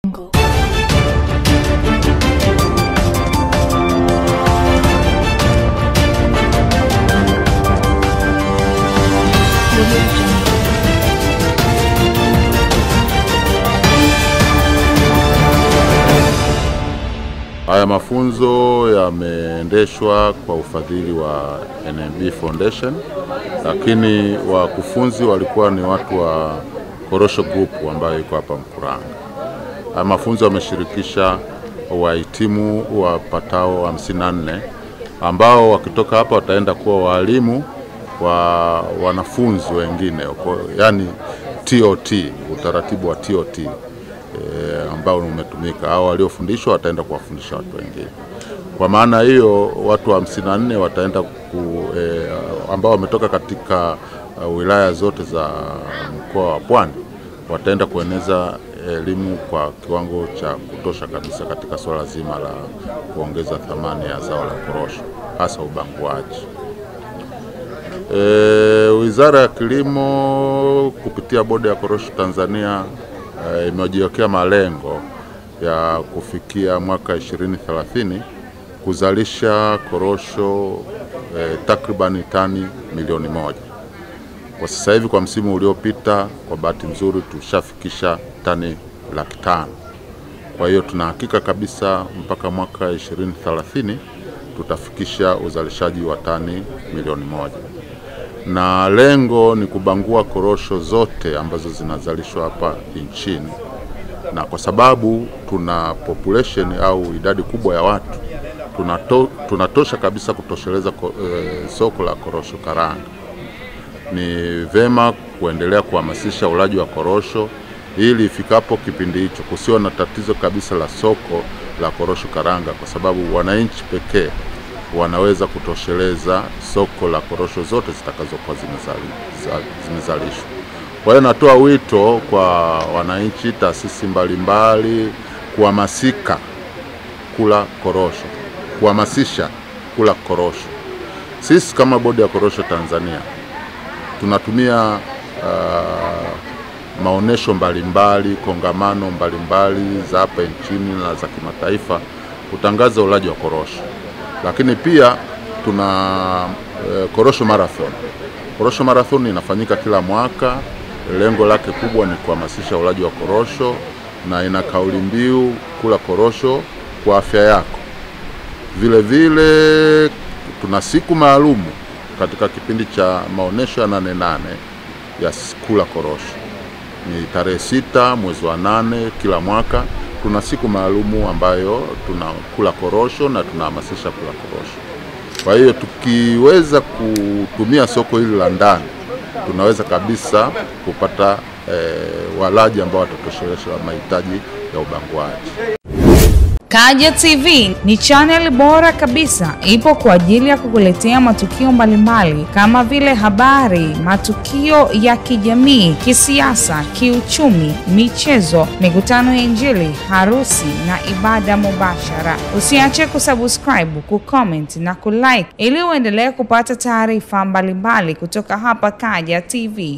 Haya mafunzo yameendeshwa kwa ufadhili wa NMB Foundation, lakini wakufunzi walikuwa ni watu wa Korosho Group ambayo iko hapa Mkuranga. Haya mafunzo yameshirikisha wahitimu wapatao 54 ambao wakitoka hapa wataenda kuwa walimu wa wanafunzi wengine, yani TOT, utaratibu wa TOT ambao umetumika. Hao waliofundishwa wataenda kuwafundisha watu wengine. Kwa maana hiyo watu 54 wataenda ambao wametoka katika wilaya zote za mkoa wa Pwani wataenda kueneza elimu kwa kiwango cha kutosha kabisa katika swala zima la kuongeza thamani ya zao la korosho, hasa ubanguaji. Wizara ya Kilimo kupitia Bodi ya Korosho Tanzania imejiwekea malengo ya kufikia mwaka 2030 kuzalisha korosho takribani tani milioni 1. Kwa sasa hivi kwa msimu uliopita kwa bahati nzuri tushafikisha tani 500,000. Kwa hiyo tunahakika kabisa mpaka mwaka 2030 tutafikisha uzalishaji wa tani milioni 1. Na lengo ni kubangua korosho zote ambazo zinazalishwa hapa nchini. Na kwa sababu tuna population au idadi kubwa ya watu, tunatosha kabisa kutosheleza soko la korosho karanga. Ni vema kuendelea kuhamasisha ulaji wa korosho ili ifikapo kipindi hicho kusiwe na tatizo kabisa la soko la korosho karanga, kwa sababu wananchi pekee wanaweza kutosheleza soko la korosho zote zitakazokuwa zimezalishwa. Kwa hiyo natoa wito kwa wananchi, taasisi mbalimbali kuhamasika kula korosho, kuhamasisha kula korosho. Sisi kama Bodi ya Korosho Tanzania tunatumia maonesho mbalimbali, kongamano mbalimbali za hapa nchini na za kimataifa kutangaza ulaji wa korosho. Lakini pia tuna korosho marathon. Korosho marathon inafanyika kila mwaka. Lengo lake kubwa ni kuhamasisha ulaji wa korosho na ina kauli mbiu kula korosho kwa afya yako. Vile vile tuna siku maalum katika kipindi cha maonesho ya 8/8 ya kula korosho. Ni tarehe 6 mwezi wa 8 kila mwaka. Tuna siku maalumu ambayo tunakula korosho na tunahamasisha kula korosho. Kwa hiyo tukiweza kutumia soko hili la ndani, tunaweza kabisa kupata walaji ambao watatosheleza mahitaji ya ubanguaji. Kaja TV ni channel bora kabisa, ipo kwa ajili ya kukuletea matukio mbalimbali kama vile habari, matukio ya kijamii, kisiasa, kiuchumi, michezo, mikutano ya Injili, harusi na ibada mubashara. Usiache kusubscribe, kucomment na kulike ili uendelee kupata taarifa mbalimbali kutoka hapa Kaja TV.